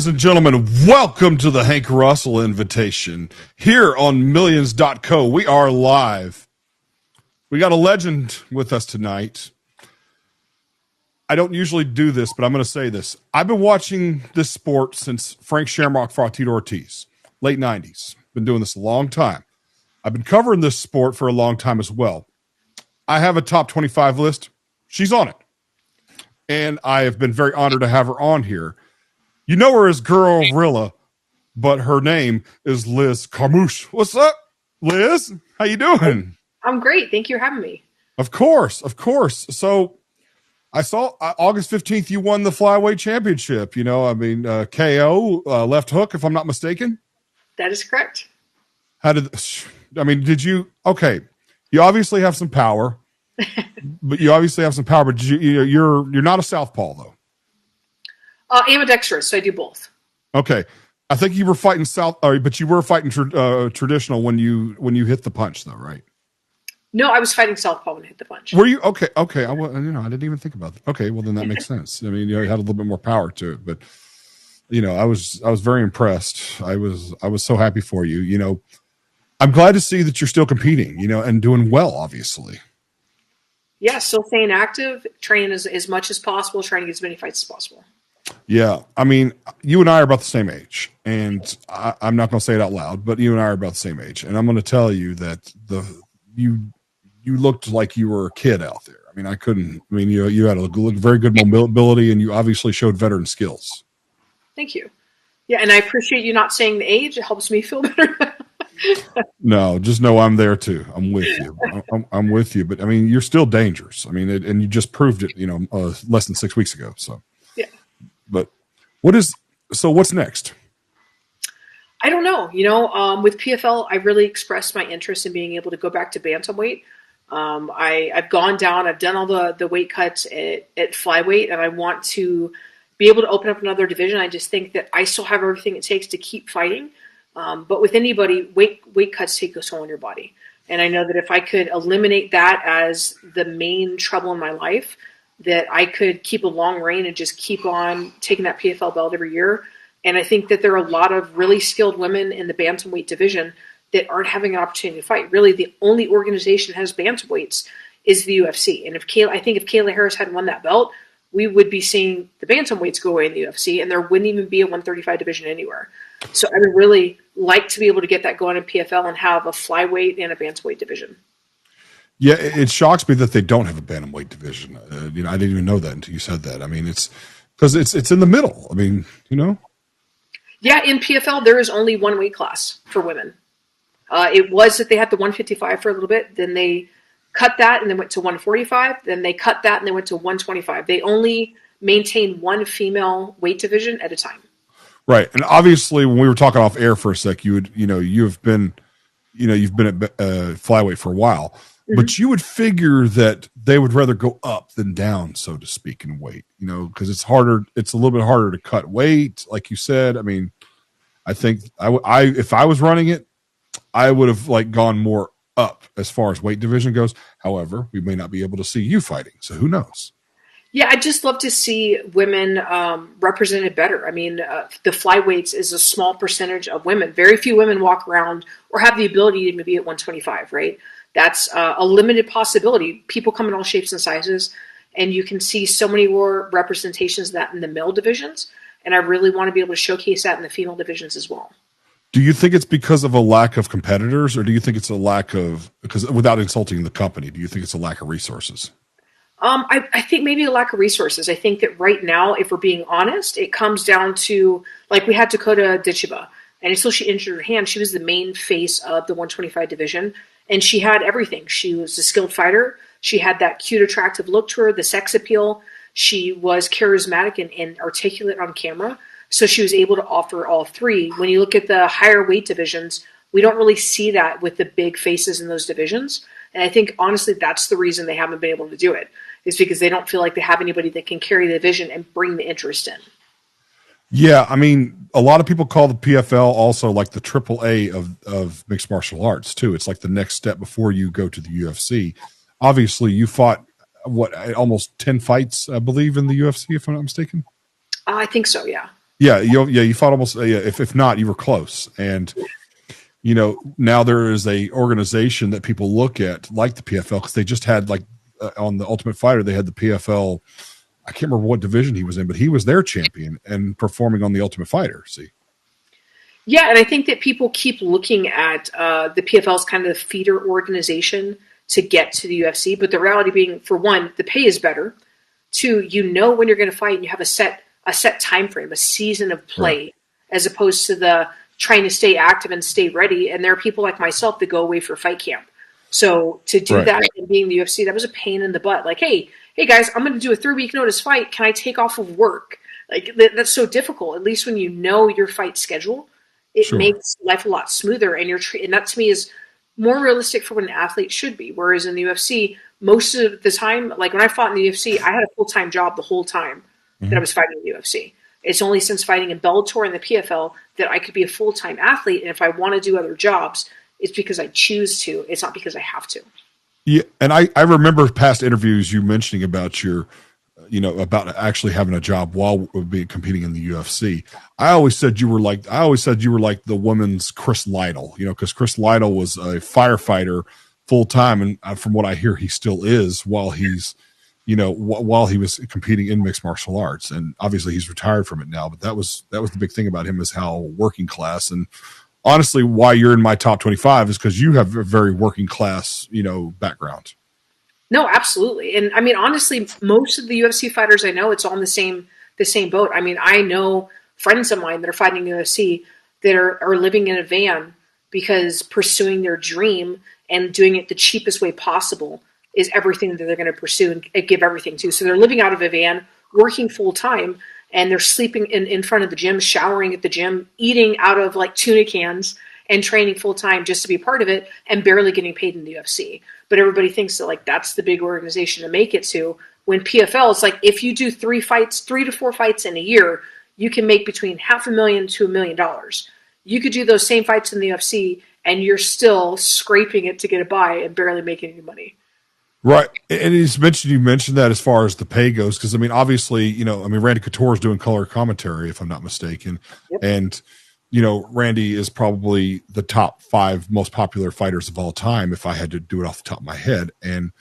Ladies and gentlemen, welcome to the Hank Russell invitation. Here on Millions.co, we are live. We got a legend with us tonight. I don't usually do this, but I'm going to say this. I've been watching this sport since Frank Shamrock fought Tito Ortiz, late 90s. Been doing this a long time. I've been covering this sport for a long time as well. I have a top 25 list. She's on it. And I have been very honored to have her on here. You know her as Girl Rilla, but her name is Liz Carmouche. What's up, Liz? How you doing? I'm great. Thank you for having me. Of course. So I saw August 15th, you won the flyweight championship. You know, I mean, KO, left hook, if I'm not mistaken. That is correct. Did you, okay. You obviously have some power, but you're not a southpaw though. Ambidextrous, so I do both. Okay. I think you were fighting but you were fighting traditional when you hit the punch though, right? No, I was fighting southpaw when I hit the punch. Were you? Okay. I didn't even think about that. Okay. Well, then that makes sense. I mean, you had a little bit more power to it, but I was very impressed. I was so happy for you. You know, I'm glad to see that you're still competing, and doing well, obviously. Yeah. Still staying active, training as much as possible, trying to get as many fights as possible. Yeah, I mean, you and I are about the same age, and I'm not going to say it out loud, but you and I are about the same age, and I'm going to tell you that you looked like you were a kid out there. I mean, you had a very good mobility, and you obviously showed veteran skills. Thank you. Yeah, and I appreciate you not saying the age. It helps me feel better. No, just know I'm there too. I'm with you. I'm with you, but I mean, you're still dangerous. I mean, and you just proved it, less than 6 weeks ago. So. But what's next? I don't know. With PFL, I really expressed my interest in being able to go back to bantamweight. I've gone down. I've done all the weight cuts at flyweight, and I want to be able to open up another division. I just think that I still have everything it takes to keep fighting. But with anybody, weight cuts take a toll on your body. And I know that if I could eliminate that as the main trouble in my life, that I could keep a long reign and just keep on taking that PFL belt every year. And I think that there are a lot of really skilled women in the bantamweight division that aren't having an opportunity to fight. Really, the only organization that has bantamweights is the UFC. And if Kayla Harris hadn't won that belt, we would be seeing the bantamweights go away in the UFC, and there wouldn't even be a 135 division anywhere. So I would really like to be able to get that going in PFL and have a flyweight and a bantamweight division. Yeah, it shocks me that they don't have a bantamweight division. I didn't even know that until you said that. I mean, it's because it's in the middle. I mean, Yeah, in PFL there is only one weight class for women. It was that they had the 155 for a little bit, then they cut that and then went to 145. Then they cut that and they went to 125. They only maintain one female weight division at a time. Right, and obviously when we were talking off air for a sec, you've been at flyweight for a while. Mm-hmm. But you would figure that they would rather go up than down, so to speak, in weight, because it's harder. It's a little bit harder to cut weight, like you said. I mean, I think if I was running it, I would have gone more up as far as weight division goes. However, we may not be able to see you fighting, so who knows? Yeah, I'd just love to see women represented better. I mean, the flyweights is a small percentage of women. Very few women walk around or have the ability to be at 125, right? That's a limited possibility. People come in all shapes and sizes, and you can see so many more representations of that in the male divisions. And I really want to be able to showcase that in the female divisions as well. Do you think it's because of a lack of competitors, or do you think it's because without insulting the company, do you think it's a lack of resources? I think maybe a lack of resources. I think that right now, if we're being honest, it comes down to, we had Dakota Ditchiba, and until she injured her hand, she was the main face of the 125 division. And she had everything. She was a skilled fighter. She had that cute, attractive look to her, the sex appeal. She was charismatic and articulate on camera. So she was able to offer all three. When you look at the higher weight divisions, we don't really see that with the big faces in those divisions. And I think, honestly, that's the reason they haven't been able to do it, is because they don't feel like they have anybody that can carry the division and bring the interest in. Yeah, I mean, a lot of people call the PFL also like the AAA of mixed martial arts too. It's like the next step before you go to the UFC. Obviously, you fought almost 10 fights, I believe, in the UFC, if I'm not mistaken. I think so. Yeah. You fought almost. If not, you were close. And now there is a organization that people look at like the PFL, because they just had on the Ultimate Fighter, they had the PFL. I can't remember what division he was in, but he was their champion and performing on the Ultimate Fighter. See. Yeah, and I think that people keep looking at the PFL as kind of the feeder organization to get to the UFC, but the reality being, for one, the pay is better. Two, when you're going to fight, and you have a set time frame, a season of play, right, as opposed to the trying to stay active and stay ready. And there are people like myself that go away for fight camp. So to do that and being in the UFC, that was a pain in the butt. Like, hey guys, I'm going to do a 3-week notice fight. Can I take off of work? Like, that's so difficult. At least when you know your fight schedule, it makes life a lot smoother. And and that to me is more realistic for what an athlete should be. Whereas in the UFC, most of the time, like when I fought in the UFC, I had a full-time job the whole time that I was fighting in the UFC. It's only since fighting in Bellator and the PFL that I could be a full-time athlete. And if I want to do other jobs, it's because I choose to. It's not because I have to. Yeah, and I remember past interviews you mentioning about about actually having a job while competing in the UFC. I always said you were like the woman's Chris Lytle, because Chris Lytle was a firefighter full time, and from what I hear, he still is while he's, while he was competing in mixed martial arts. And obviously he's retired from it now, but that was the big thing about him, is how working class. And honestly, why you're in my top 25 is because you have a very working class, background. No, absolutely. And I mean, honestly, most of the UFC fighters I know, it's all in the same boat. I mean, I know friends of mine that are fighting UFC that are living in a van because pursuing their dream and doing it the cheapest way possible is everything that they're going to pursue and give everything to. So they're living out of a van, working full time, and they're sleeping in front of the gym, showering at the gym, eating out of tuna cans, and training full time just to be part of it, and barely getting paid in the UFC. But everybody thinks that that's the big organization to make it to. When PFL, it's like if you do 3 to 4 fights in a year, you can make between $500,000 to $1 million. You could do those same fights in the UFC, and you're still scraping it to get a buy and barely making any money. Right. And you mentioned that as far as the pay goes, because obviously, Randy Couture is doing color commentary, if I'm not mistaken. Yep. And, Randy is probably the top 5 most popular fighters of all time, if I had to do it off the top of my head. And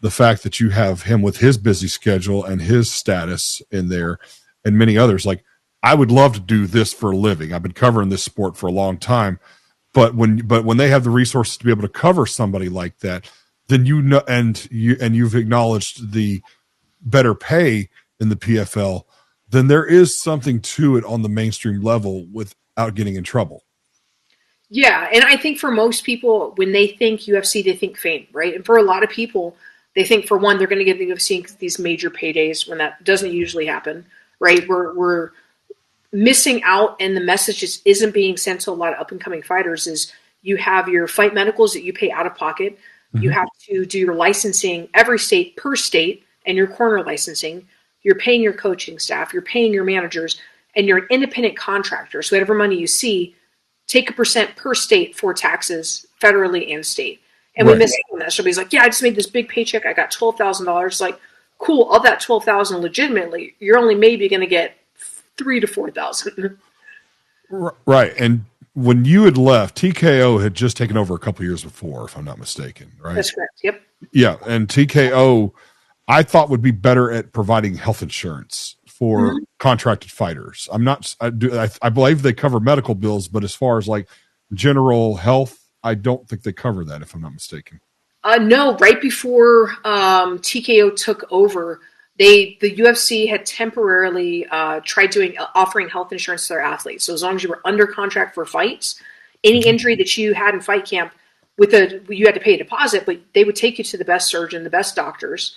the fact that you have him with his busy schedule and his status in there, and many others, I would love to do this for a living. I've been covering this sport for a long time, but when they have the resources to be able to cover somebody like that, then you've acknowledged the better pay in the PFL, then there is something to it on the mainstream level without getting in trouble. Yeah, and I think for most people, when they think UFC, they think fame, right? And for a lot of people, they think, for one, they're going to get the UFC these major paydays when that doesn't usually happen, right? We're missing out, and the message just isn't being sent to a lot of up-and-coming fighters. Is you have your fight medicals that you pay out of pocket. Mm-hmm. You have to do your licensing every state per state, and your corner licensing. You're paying your coaching staff. You're paying your managers, and you're an independent contractor. So whatever money you see, take a % per state for taxes, federally and state. And we miss out on that. Somebody's like, yeah, I just made this big paycheck. I got $12,000. Like, cool. Of that $12,000, legitimately, you're only maybe going to get $3,000 to $4,000. Right. And when you had left, TKO had just taken over a couple of years before, if I'm not mistaken, right? That's correct. Yep. Yeah. And TKO, I thought, would be better at providing health insurance for contracted fighters. I believe they cover medical bills, but as far as general health, I don't think they cover that, if I'm not mistaken. No, right before TKO took over, the UFC had temporarily tried offering health insurance to their athletes. So as long as you were under contract for fights, any injury that you had in fight camp, you had to pay a deposit, but they would take you to the best surgeon, the best doctors,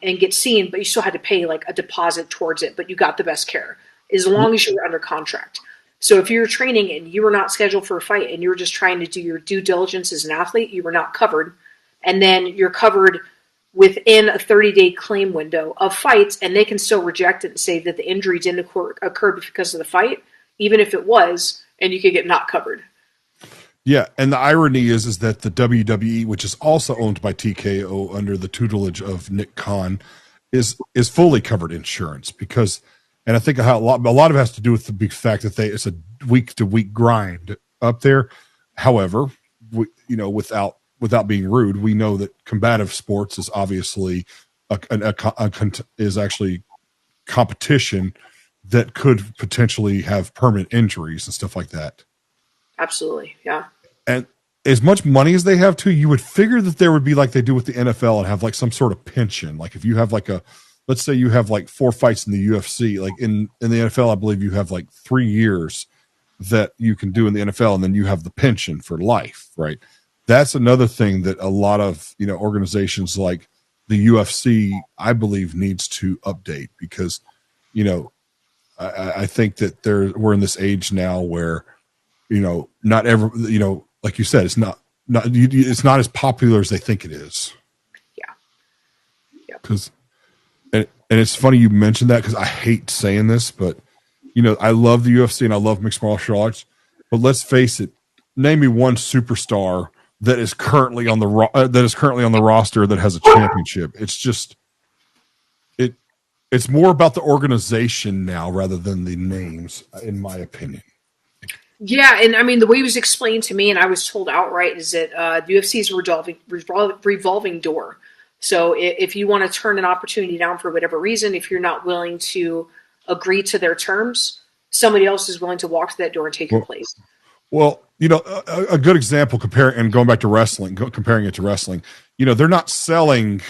and get seen. But you still had to pay a deposit towards it, but you got the best care as long as you were under contract. So if you were training and you were not scheduled for a fight and you were just trying to do your due diligence as an athlete, you were not covered. And then you're covered within a 30-day claim window of fights, and they can still reject it and say that the injury didn't occur because of the fight, even if it was, and you could get not covered. Yeah, and the irony is that the WWE, which is also owned by TKO under the tutelage of Nick Khan, is fully covered insurance, because And I think a lot of it has to do with the big fact that it's a week to week grind up there. However, without being rude, we know that combative sports is obviously is actually competition that could potentially have permanent injuries and stuff like that. Absolutely. Yeah. And as much money as they have too, you would figure that there would be like they do with the NFL and have like some sort of pension. Like if you have let's say you have like 4 fights in the UFC, like in the NFL, I believe you have like 3 years that you can do in the NFL, and then you have the pension for life, right? That's another thing that a lot of, organizations like the UFC, I believe, needs to update, because, I think that we're in this age now where, not ever, like you said, it's not as popular as they think it is. Yeah. Yeah. Because, and it's funny you mentioned that, because I hate saying this, but I love the UFC and I love mixed martial arts, but let's face it, name me one superstar that is currently on the roster that has a championship. It's just it's more about the organization now rather than the names, in my opinion. Yeah, and I mean, the way it was explained to me, and I was told outright, is that the UFC is a revolving door. So if you want to turn an opportunity down for whatever reason, if you're not willing to agree to their terms, somebody else is willing to walk to that door and take your place. Well, a good example, going back to wrestling, comparing it to wrestling, they're not selling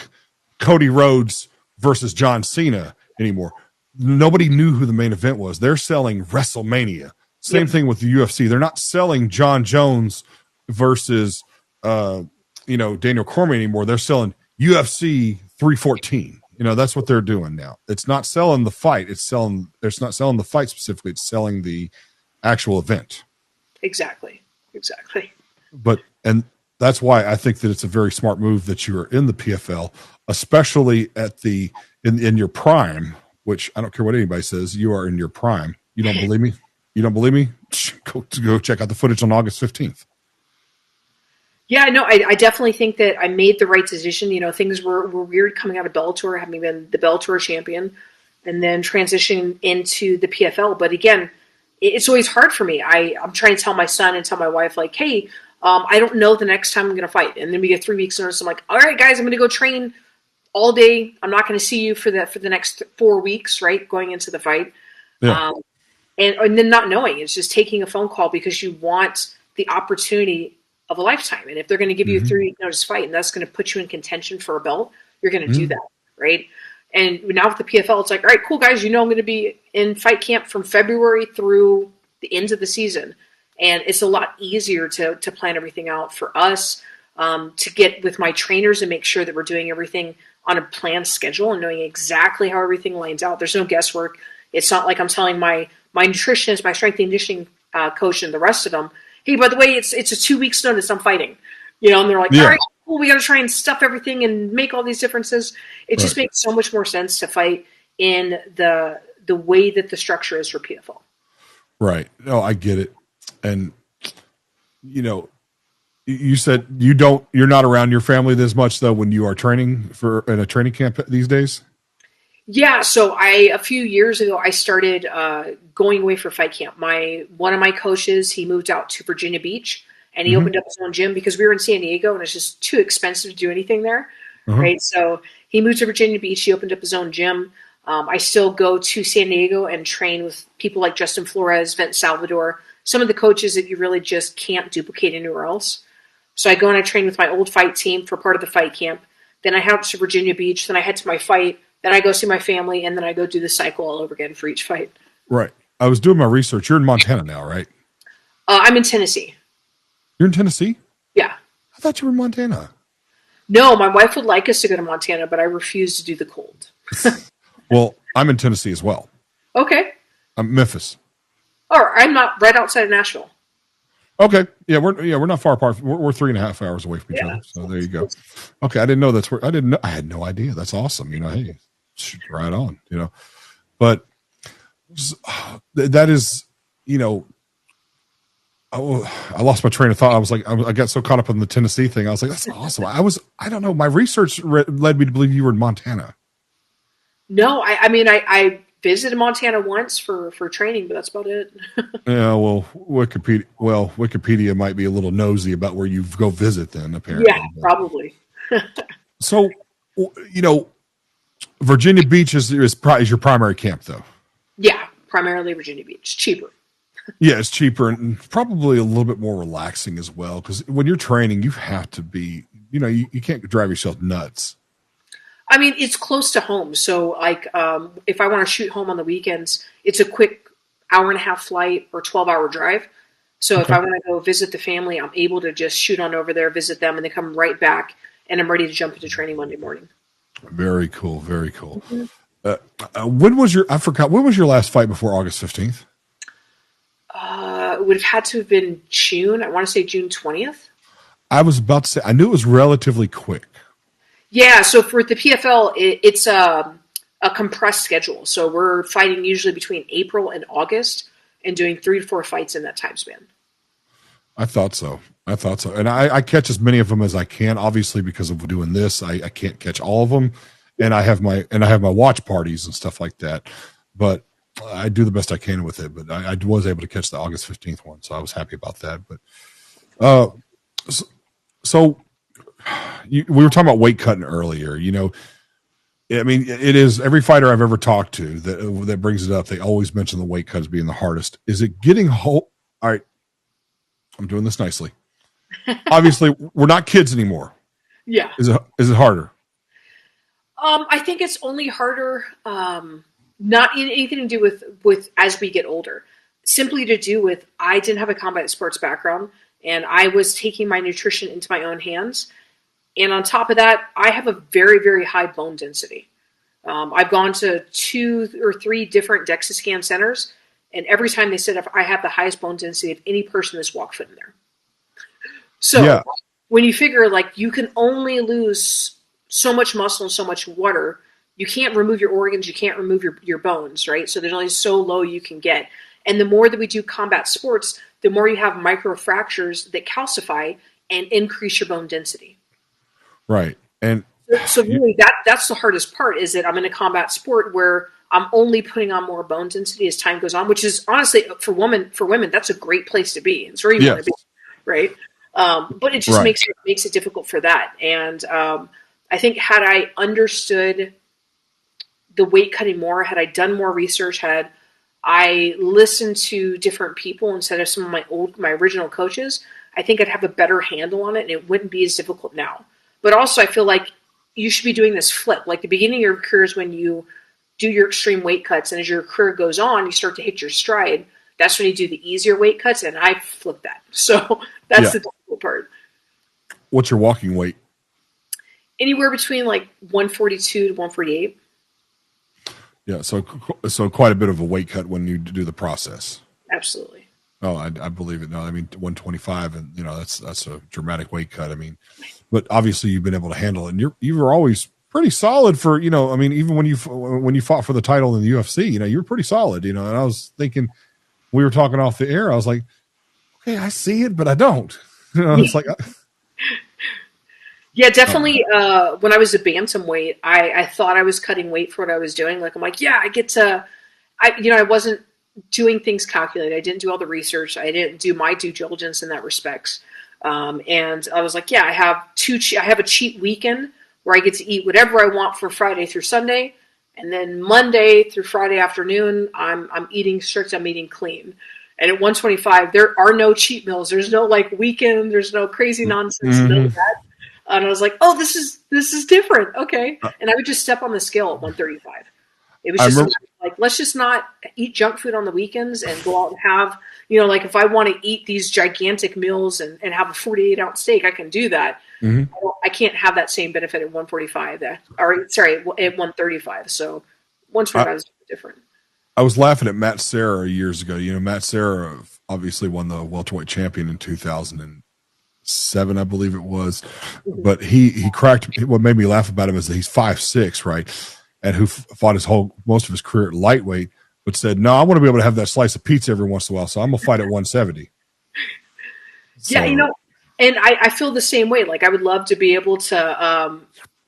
Cody Rhodes versus John Cena anymore. Nobody knew who the main event was. They're selling WrestleMania. Same thing with the UFC. They're not selling John Jones versus, Daniel Cormier anymore. They're selling UFC 314. That's what they're doing now. It's not selling the fight. It's not selling the fight specifically. It's selling the actual event. Exactly. And that's why I think that it's a very smart move that you are in the PFL, especially in your prime, which I don't care what anybody says, you are in your prime. You don't believe me? Go check out the footage on August 15th. Yeah, no, I definitely think that I made the right decision. Things were weird coming out of Bellator, having been the Bellator champion, and then transitioning into the PFL. But again, it's always hard for me. I'm trying to tell my son and tell my wife, like, hey, I don't know the next time I'm going to fight. And then we get 3 weeks notice. I'm like, all right, guys, I'm going to go train all day. I'm not going to see you for the next 4 weeks, right, going into the fight. Yeah. And then not knowing. It's just taking a phone call because you want the opportunity of a lifetime. And if they're going to give you a 3-week notice fight and that's going to put you in contention for a belt, you're going to do that, right? And now with the PFL, it's like, all right, cool, guys, I'm going to be in fight camp from February through the end of the season. And it's a lot easier to plan everything out for us, to get with my trainers and make sure that we're doing everything on a planned schedule and knowing exactly how everything lines out. There's no guesswork. It's not like I'm telling my nutritionist, my strength and conditioning coach, and the rest of them, hey, by the way, it's a 2 weeks notice, I'm fighting. And they're like, all right, cool, we got to try and stuff everything and make all these differences. It just makes so much more sense to fight in the way that the structure is for PFL. Right. No, I get it. And, you said you're not around your family this much, though, when you are training in a training camp these days? Yeah, so a few years ago, I started going away for fight camp. One of my coaches, he moved out to Virginia Beach, and he opened up his own gym because we were in San Diego, and it's just too expensive to do anything there, right? So he moved to Virginia Beach. He opened up his own gym. I still go to San Diego and train with people like Justin Flores, Vince Salvador, some of the coaches that you really just can't duplicate anywhere else. So I go and I train with my old fight team for part of the fight camp. Then I head to Virginia Beach. Then I head to my fight. Then I go see my family, and then I go do the cycle all over again for each fight. Right. I was doing my research. You're in Montana now, right? I'm in Tennessee. You're in Tennessee? Yeah. I thought you were in Montana. No, my wife would like us to go to Montana, but I refuse to do the cold. Well, I'm in Tennessee as well. Okay. I'm Memphis. Oh, I'm not right outside of Nashville. Okay. Yeah, we're not far apart. We're 3.5 hours away from each other. So there you go. Okay, I didn't know that's where. I had no idea. That's awesome. Hey, right on. But that is, I lost my train of thought. I was like, I got so caught up in the Tennessee thing. I was like, that's awesome. I don't know. My research led me to believe you were in Montana. No, I visited Montana once for training, but that's about it. Yeah, well, Wikipedia might be a little nosy about where you go visit then, apparently. Yeah, probably. So, Virginia Beach is your primary camp, though. Yeah, primarily Virginia Beach. Cheaper. Yeah, it's cheaper and probably a little bit more relaxing as well. Because when you're training, you have to be, you can't drive yourself nuts. I mean, it's close to home. So, like, if I want to shoot home on the weekends, it's a quick hour-and-a-half flight or 12-hour drive. So if I want to go visit the family, I'm able to just shoot on over there, visit them, and then come right back, and I'm ready to jump into training Monday morning. Very cool. Very cool. When was your last fight before August 15th? It would have had to have been June. I want to say June 20th. I was about to say, I knew it was relatively quick. Yeah, so for the PFL, it's a compressed schedule. So we're fighting usually between April and August and doing 3 to 4 fights in that time span. I thought so. And I catch as many of them as I can. Obviously, because of doing this, I can't catch all of them. And I have my watch parties and stuff like that. But I do the best I can with it. But I was able to catch the August 15th one, so I was happy about that. But we were talking about weight cutting earlier. I mean, it is every fighter I've ever talked to that brings it up. They always mention the weight cut as being the hardest. Is it getting whole? All right, I'm doing this nicely. Obviously, we're not kids anymore. Yeah. Is it harder? I think it's only harder. Not anything to do with as we get older. Simply to do with I didn't have a combat sports background, and I was taking my nutrition into my own hands. And on top of that, I have a very, very high bone density. I've gone to 2 or 3 different DEXA scan centers, and every time they said I have the highest bone density of any person that's walked foot in there. So when you figure like you can only lose so much muscle and so much water, you can't remove your organs, you can't remove your bones, right? So there's only so low you can get. And the more that we do combat sports, the more you have microfractures that calcify and increase your bone density. Right. And so really that's the hardest part, is that I'm in a combat sport where I'm only putting on more bone density as time goes on, which is honestly for women, that's a great place to be. It's where you want to be, right? But it just makes it difficult for that. And I think had I understood the weight cutting more, had I done more research, had I listened to different people instead of some of my original coaches, I think I'd have a better handle on it, and it wouldn't be as difficult now. But also, I feel like you should be doing this flip. Like the beginning of your career is when you do your extreme weight cuts, and as your career goes on, you start to hit your stride. That's when you do the easier weight cuts, and I flip that. So that's the difficult part. What's your walking weight? Anywhere between like 142 to 148. Yeah, so quite a bit of a weight cut when you do the process. Absolutely. Oh, I believe it. No, I mean 125, and that's a dramatic weight cut. I mean, but obviously you've been able to handle it, and you were always pretty solid for I mean, even when you fought for the title in the UFC, you were pretty solid. And I was thinking, we were talking off the air, I was like, okay, I see it, but I don't. It's like. Yeah, definitely. When I was a bantamweight, I thought I was cutting weight for what I was doing. Like I'm like, yeah, I get to. I wasn't doing things calculated. I didn't do all the research. I didn't do my due diligence in that respects. And I was like, yeah, I have a cheat weekend where I get to eat whatever I want for Friday through Sunday, and then Monday through Friday afternoon, I'm eating strict. I'm eating clean. And at 125, there are no cheat meals. There's no like weekend. There's no crazy nonsense. None of that. And I was like, oh, this is different. Okay. And I would just step on the scale at 135. It was just like, let's just not eat junk food on the weekends and go out and have, like if I want to eat these gigantic meals and have a 48-ounce steak, I can do that. Mm-hmm. I can't have that same benefit at 145 at 135. So 125 is different. I was laughing at Matt Serra years ago. Matt Serra obviously won the welterweight champion in 2007, I believe it was. But he cracked. What made me laugh about him is that he's 5'6", right, and who fought most of his career at lightweight, but said, "No, I want to be able to have that slice of pizza every once in a while, so I'm gonna fight at 170." Yeah, and I feel the same way. Like I would love to be able to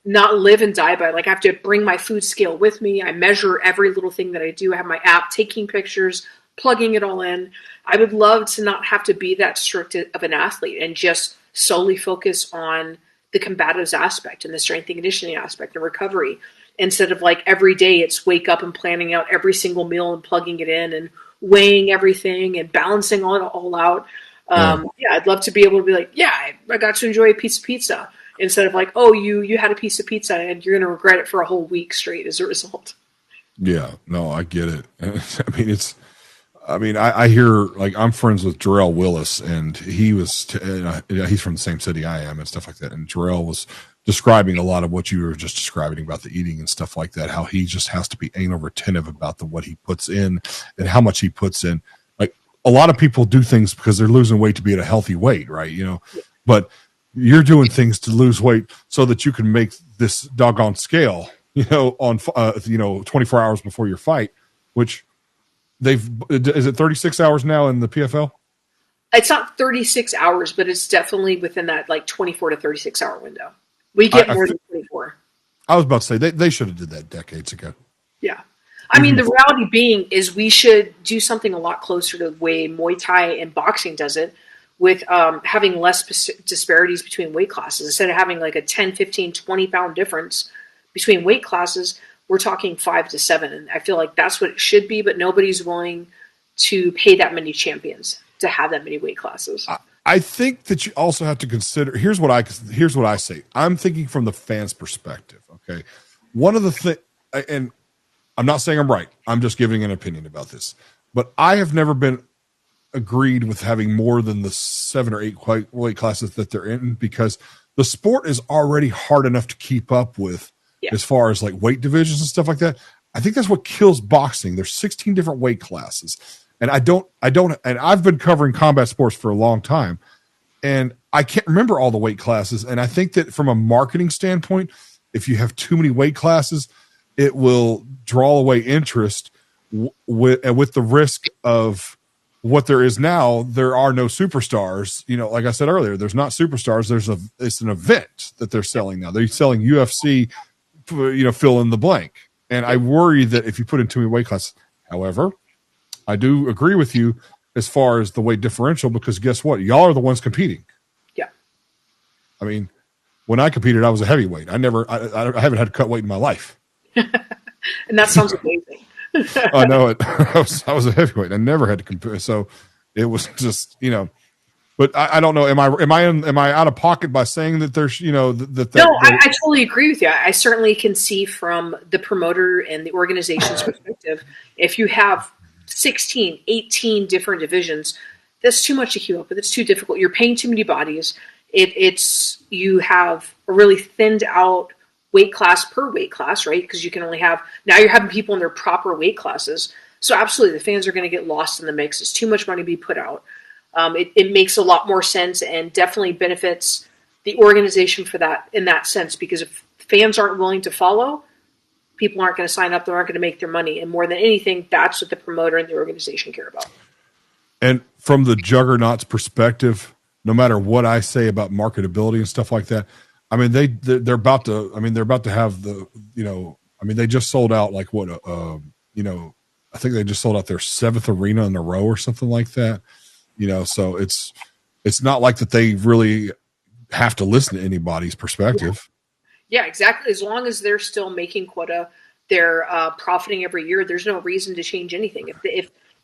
not live and die by. Like, I have to bring my food scale with me. I measure every little thing that I do. I have my app, taking pictures, plugging it all in. I would love to not have to be that strict of an athlete and just solely focus on the combatives aspect and the strength and conditioning aspect and recovery, instead of like every day it's wake up and planning out every single meal and plugging it in and weighing everything and balancing all out. Yeah, I'd love to be able to be like, yeah, I got to enjoy a piece of pizza, instead of like, oh, you had a piece of pizza and you're going to regret it for a whole week straight as a result. Yeah, no, I get it. I hear, like, I'm friends with Jarrell Willis, and he's from the same city I am and stuff like that. And Jarrell was describing a lot of what you were just describing about the eating and stuff like that, how he just has to be anal retentive about what he puts in and how much he puts in. Like, a lot of people do things because they're losing weight to be at a healthy weight, right? But you're doing things to lose weight so that you can make this doggone scale, on 24 hours before your fight, which is it 36 hours now in the PFL? It's not 36 hours, but it's definitely within that like 24 to 36 hour window. We get more than 24. I was about to say they should have did that decades ago. Yeah. I mean, the reality being is we should do something a lot closer to the way Muay Thai and boxing does it, with having less disparities between weight classes. Instead of having like a 10, 15, 20 pound difference between weight classes, we're talking 5 to 7. And I feel like that's what it should be, but nobody's willing to pay that many champions to have that many weight classes. I think that you also have to consider, here's what I say. I'm thinking from the fans' perspective. Okay. One of the things, and I'm not saying I'm right, I'm just giving an opinion about this, but I have never been agreed with having more than the 7 or 8 weight classes that they're in, because the sport is already hard enough to keep up with. Yeah. As far as like weight divisions and stuff like that. I think that's what kills boxing. There's 16 different weight classes. And and I've been covering combat sports for a long time, and I can't remember all the weight classes. And I think that from a marketing standpoint, if you have too many weight classes, it will draw away interest with the risk of what there is now. There are no superstars. Like I said earlier, there's not superstars. It's an event that they're selling now. They're selling UFC, fill in the blank. And I worry that if you put in too many weight classes. However, I do agree with you as far as the weight differential, because guess what? Y'all are the ones competing. Yeah. I mean, when I competed, I was a heavyweight. I haven't had to cut weight in my life. And that sounds amazing. I know it. I was a heavyweight. I never had to compete. So it was just, but I don't know. Am I out of pocket by saying that there's, No, I totally agree with you. I certainly can see from the promoter and the organization's perspective, if you have 16, 18 different divisions, that's too much to keep up with. It's too difficult. You're paying too many bodies. You have a really thinned out weight class per weight class, right? Because you can only now you're having people in their proper weight classes. So absolutely, the fans are going to get lost in the mix. It's too much money to be put out. It makes a lot more sense and definitely benefits the organization in that sense, because if fans aren't willing to follow, people aren't going to sign up. They aren't going to make their money. And more than anything, that's what the promoter and the organization care about. And from the Juggernaut's perspective, no matter what I say about marketability and stuff like that, I mean, they're about to have they just sold out like what, I think they just sold out their 7th arena in a row or something like that. So it's not like that they really have to listen to anybody's perspective. Yeah, exactly. As long as they're still making quota, they're profiting every year. There's no reason to change anything.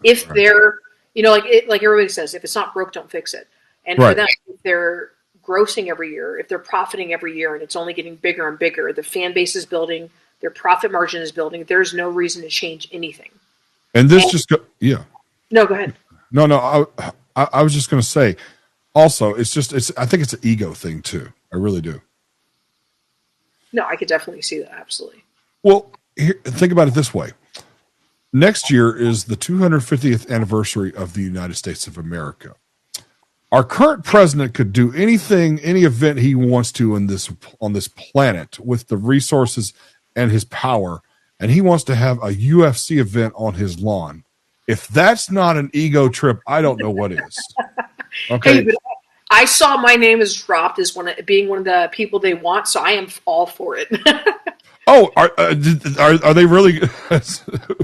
If they're, like everybody says, if it's not broke, don't fix it. And for them, if they're grossing every year, if they're profiting every year and it's only getting bigger and bigger, the fan base is building, their profit margin is building, there's no reason to change anything. And this No, go ahead. No, I was just going to say, also, I think it's an ego thing too. I really do. No, I could definitely see that. Absolutely. Well, think about it this way. Next year is the 250th anniversary of the United States of America. Our current president could do any event he wants to on this planet with the resources and his power, and he wants to have a UFC event on his lawn. If that's not an ego trip, I don't know what is. Okay. Hey, but I saw my name is dropped as being one of the people they want, so I am all for it. Oh, are they really?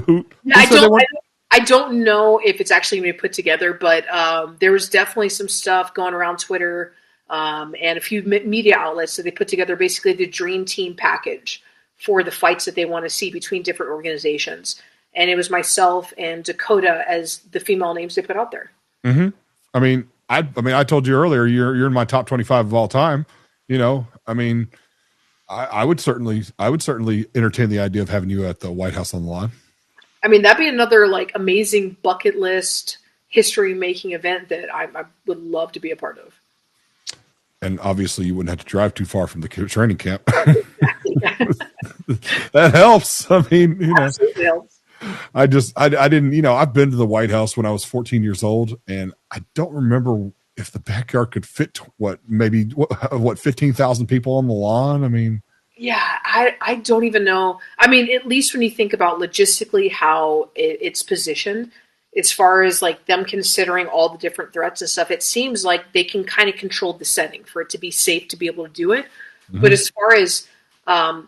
who Yeah, said they weren't? I don't know if it's actually going to be put together, but there was definitely some stuff going around Twitter and a few media outlets that they put together basically the dream team package for the fights that they want to see between different organizations. And it was myself and Dakota as the female names they put out there. Mm-hmm. I told you earlier, you're in my top 25 of all time. I would certainly entertain the idea of having you at the White House on the Lawn. I mean, that'd be another like amazing bucket list history making event that I would love to be a part of. And obviously you wouldn't have to drive too far from the training camp. That helps. I mean, Absolutely helps. I didn't, I've been to the White House when I was 14 years old, and I don't remember if the backyard could fit 15,000 people on the lawn. I mean, yeah, I don't even know. I mean, at least when you think about logistically how it's positioned, as far as like them considering all the different threats and stuff, it seems like they can kind of control the setting for it to be safe to be able to do it. Mm-hmm. But as far as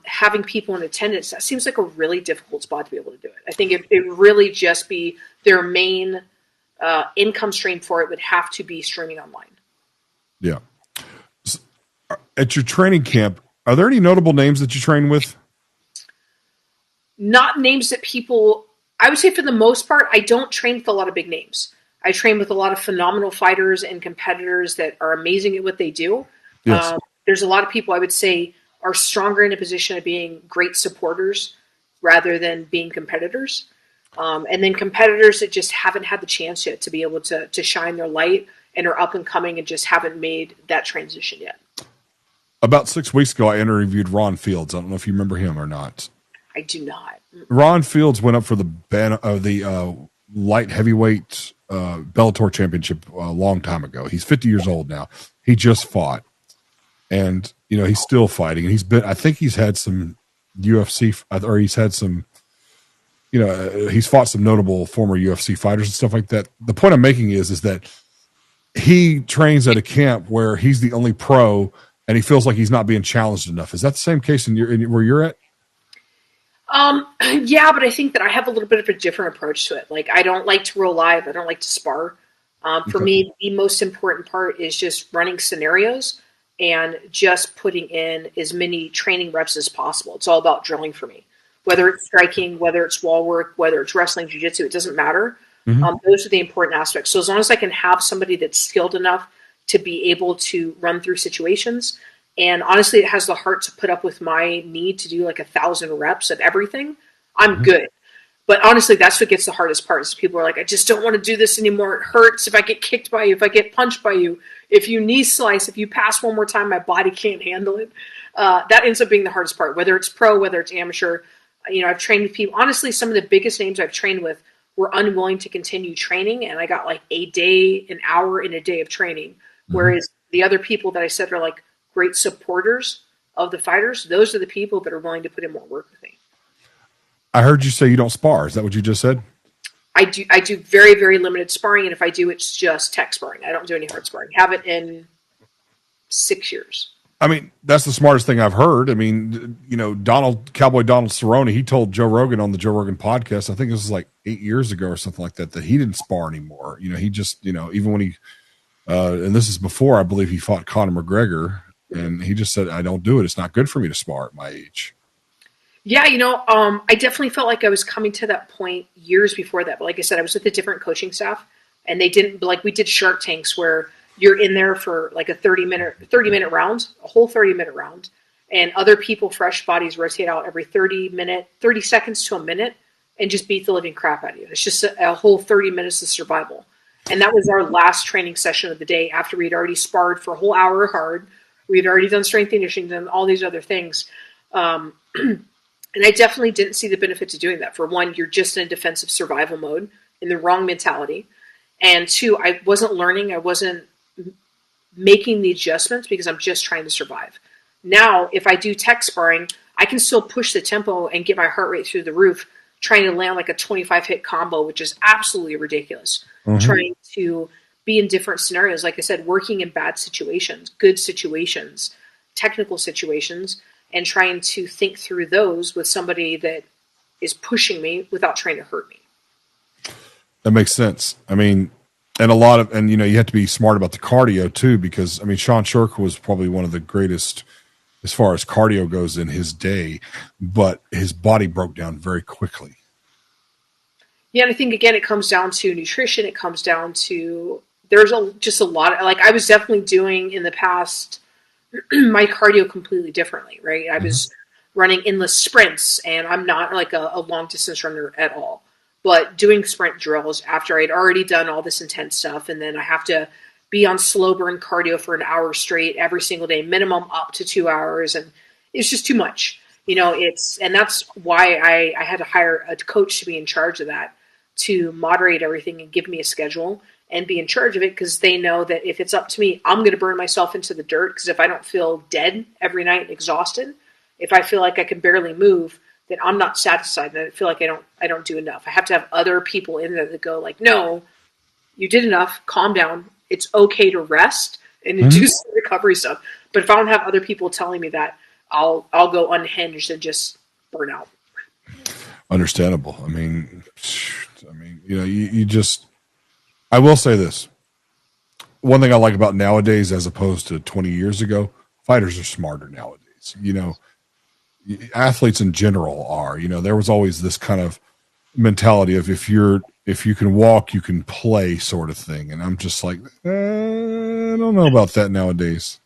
having people in attendance, that seems like a really difficult spot to be able to do it. I think it really just be their main income stream for it would have to be streaming online. Yeah. At your training camp, are there any notable names that you train with? Not names that people, I would say for the most part, I don't train with a lot of big names. I train with a lot of phenomenal fighters and competitors that are amazing at what they do. Yes. There's a lot of people I would say are stronger in a position of being great supporters rather than being competitors. And then competitors that just haven't had the chance yet to be able to shine their light and are up and coming and just haven't made that transition yet. About 6 weeks ago, I interviewed Ron Fields. I don't know if you remember him or not. I do not. Ron Fields went up for the light heavyweight Bellator championship a long time ago. He's 50 years old now. He just fought, and he's still fighting. And I think he's had some UFC, or he's had some, he's fought some notable former UFC fighters and stuff like that. The point I'm making is that he trains at a camp where he's the only pro, and he feels like he's not being challenged enough. Is that the same case where you're at? Yeah, but I think that I have a little bit of a different approach to it. Like, I don't like to roll live. I don't like to spar. For me, the most important part is just running scenarios and just putting in as many training reps as possible. It's all about drilling for me. Whether it's striking, whether it's wall work, whether it's wrestling, jiu-jitsu, it doesn't matter. Mm-hmm. Those are the important aspects. So as long as I can have somebody that's skilled enough to be able to run through situations, and honestly, it has the heart to put up with my need to do like 1,000 reps of everything, I'm mm-hmm. good. But honestly, that's what gets the hardest part is people are like, I just don't want to do this anymore. It hurts if I get kicked by you, if I get punched by you, if you knee slice, if you pass one more time, my body can't handle it. That ends up being the hardest part, whether it's pro, whether it's amateur. I've trained with people. Honestly, some of the biggest names I've trained with were unwilling to continue training, and I got like an hour in a day of training. Mm-hmm. Whereas the other people that I said are like great supporters of the fighters, those are the people that are willing to put in more work with me. I heard you say you don't spar. Is that what you just said? I do very, very limited sparring, and if I do, it's just tech sparring. I don't do any hard sparring. Haven't in 6 years. I mean, that's the smartest thing I've heard. I mean, Cowboy Donald Cerrone, he told Joe Rogan on the Joe Rogan podcast, I think this was like 8 years ago or something like that he didn't spar anymore. He just, even when he, and this is before, I believe he fought Conor McGregor, and he just said, I don't do it. It's not good for me to spar at my age. Yeah, I definitely felt like I was coming to that point years before that. But like I said, I was with a different coaching staff, and they didn't, like we did Shark Tanks where you're in there for like a 30-minute round, a whole 30-minute round, and other people, fresh bodies, rotate out every 30 seconds to a minute and just beat the living crap out of you. It's just a whole 30 minutes of survival. And that was our last training session of the day after we'd already sparred for a whole hour hard. We'd already done strength conditioning and all these other things. And I definitely didn't see the benefit of doing that. For one, you're just in a defensive survival mode in the wrong mentality. And two, I wasn't learning. I wasn't making the adjustments because I'm just trying to survive. Now, if I do tech sparring, I can still push the tempo and get my heart rate through the roof, trying to land like a 25 hit combo, which is absolutely ridiculous. Mm-hmm. Trying to be in different scenarios. Like I said, working in bad situations, good situations, technical situations, and trying to think through those with somebody that is pushing me without trying to hurt me. That makes sense. I mean, and you have to be smart about the cardio too, because I mean, Sean Shirk was probably one of the greatest as far as cardio goes in his day, but his body broke down very quickly. Yeah, and I think again, it comes down to nutrition. It comes down to just a lot of, like, I was definitely doing in the past my cardio completely differently, right? I was running endless sprints, and I'm not like a long distance runner at all. But doing sprint drills after I'd already done all this intense stuff, and then I have to be on slow burn cardio for an hour straight every single day, minimum up to 2 hours, and it's just too much. And that's why I had to hire a coach to be in charge of that, to moderate everything and give me a schedule and be in charge of it, because they know that if it's up to me, I'm going to burn myself into the dirt, because if I don't feel dead every night and exhausted, if I feel like I can barely move, then I'm not satisfied, and I feel like I don't do enough. I have to have other people in there that go like, no, you did enough, calm down. It's okay to rest and to do some recovery stuff. But if I don't have other people telling me that, I'll go unhinged and just burn out. Understandable. I mean, you just, I will say this. One thing I like about nowadays, as opposed to 20 years ago, fighters are smarter nowadays. Athletes in general are, there was always this kind of mentality of if you can walk, you can play sort of thing. And I'm just like, I don't know about that nowadays.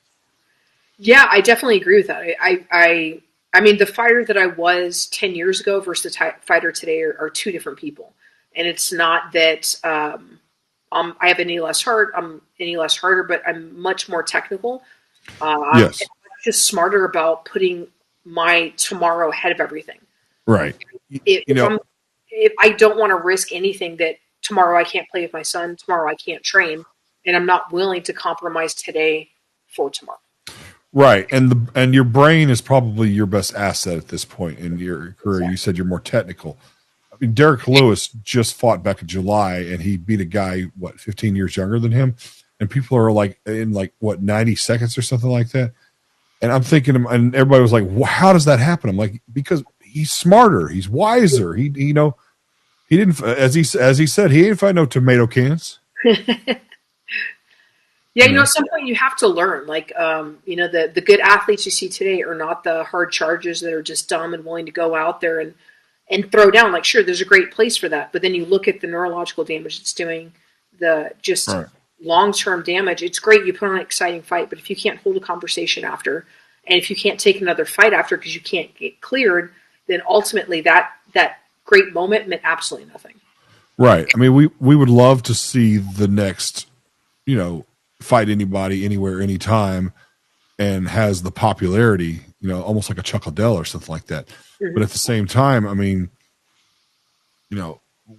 Yeah, I definitely agree with that. I mean, the fighter that I was 10 years ago versus the fighter today are two different people. And it's not that I have any less heart, I'm any less harder, but I'm much more technical. Yes. I'm just smarter about putting my tomorrow ahead of everything. Right. If I don't want to risk anything, that tomorrow I can't play with my son, tomorrow I can't train, and I'm not willing to compromise today for tomorrow. Right. And your brain is probably your best asset at this point in your career. Exactly. You said you're more technical. I mean, Derek Lewis just fought back in July, and he beat a guy, 15 years younger than him. And people are like, in 90 seconds or something like that. And I'm thinking, and everybody was like, well, how does that happen? I'm like, because he's smarter. He's wiser. He didn't, as he said, he ain't find no tomato cans. Yeah, at some point you have to learn. The good athletes you see today are not the hard chargers that are just dumb and willing to go out there and throw down. Like, sure, there's a great place for that. But then you look at the neurological damage it's doing, the just long-term damage. It's great. You put on an exciting fight, but if you can't hold a conversation after, and if you can't take another fight after because you can't get cleared, then ultimately that great moment meant absolutely nothing. Right. I mean, we would love to see the next, fight anybody, anywhere, anytime, and has the popularity, almost like a Chuck Liddell or something like that. Mm-hmm. But at the same time, I mean,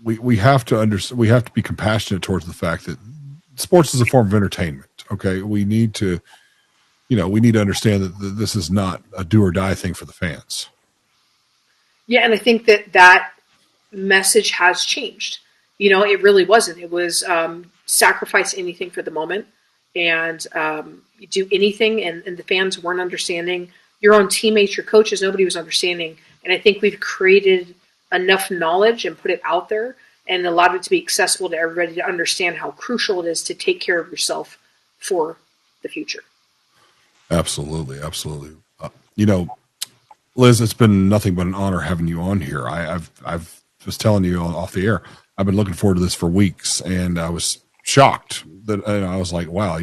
we have to be compassionate towards the fact that sports is a form of entertainment. Okay. We need to understand that this is not a do or die thing for the fans. Yeah. And I think that message has changed. It really wasn't. It was sacrifice anything for the moment. And you do anything, and the fans weren't understanding. Your own teammates, your coaches, nobody was understanding. And I think we've created enough knowledge and put it out there and allowed it to be accessible to everybody to understand how crucial it is to take care of yourself for the future. Absolutely, absolutely. Liz, it's been nothing but an honor having you on here. I've was telling you off the air, I've been looking forward to this for weeks, and I was shocked that I was like, wow, a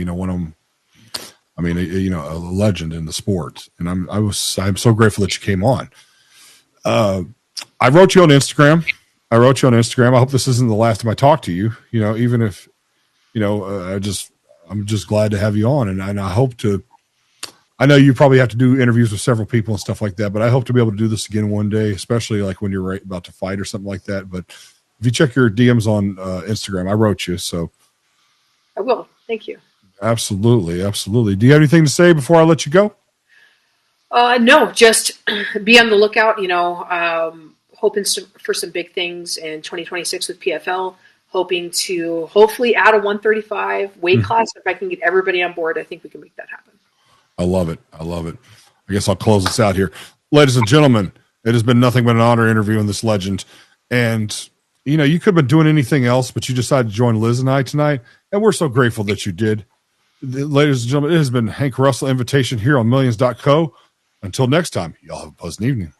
legend in the sport. And I'm so grateful that you came on. I wrote you on Instagram. I hope this isn't the last time I talk to you, even if, I'm just glad to have you on. And I know you probably have to do interviews with several people and stuff like that, but I hope to be able to do this again one day, especially like when you're about to fight or something like that. But if you check your DMs on Instagram, I wrote you, so. I will. Thank you. Absolutely. Absolutely. Do you have anything to say before I let you go? No, just be on the lookout, hoping for some big things in 2026 with PFL, hoping to hopefully add a 135 weight class. If I can get everybody on board, I think we can make that happen. I love it. I love it. I guess I'll close this out here. Ladies and gentlemen, it has been nothing but an honor interviewing this legend. And, you know, you could have been doing anything else, but you decided to join Liz and I tonight. And we're so grateful that you did. Ladies and gentlemen, it has been Hank Russell Invitation here on Millions.co. Until next time, y'all have a pleasant evening.